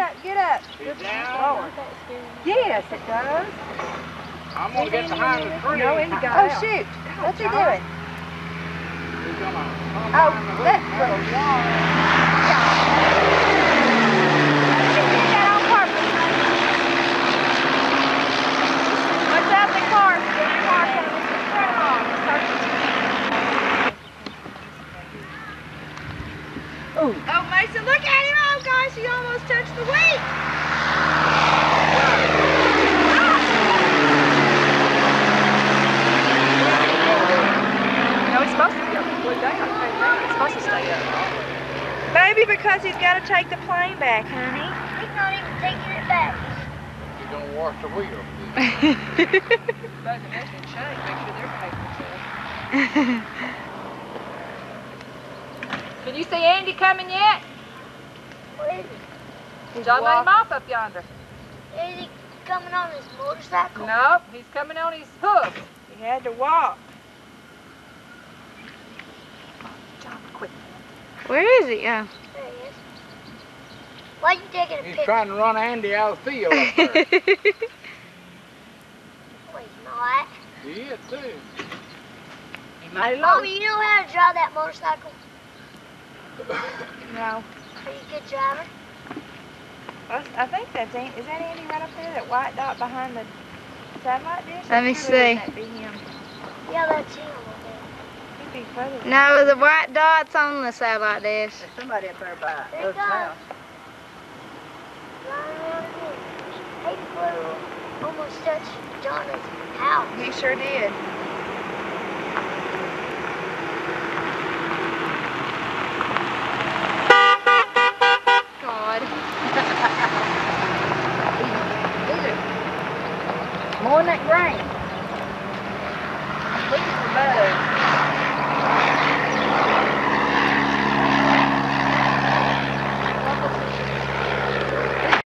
up, get up. He's down. Yes, it does. I'm gonna get behind the tree. No, he got out. Oh, shoot. What's he doing? He's gonna come Oh, behind the hook. that little wall. He did that on purpose. Watch out, the car. There's a car coming. Turn off. Oh, Mason, look at him. Oh, gosh, he almost touched the wheel. No, he's supposed to go down. It's supposed to stay up. Maybe because he's got to take the plane back, honey. He's not even taking it back. He's gonna wash the wheel. Can you see Andy coming yet? Where is he? John made him off up yonder. Is he coming on his motorcycle? Nope, he's coming on his hoof. He had to walk. John, quick. Where is he? Oh. There he is. Why are you taking a He's picture? trying to run Andy out of the field up there. Wait, not. He is too. He might have Mommy, you know how to drive that motorcycle? No. Are you a good driver? I think that's Andy. Is that Andy right up there? That white dot behind the satellite dish? Let me I'm sure see. That'd be him. Yeah, that's him. He'd be further than No, the white dot's on the satellite dish. There's somebody up there by There he Earth's goes. house. Flying around again. Hey, flew almost touched Donna's house. He sure did. God. More than that grain. Look at the bug.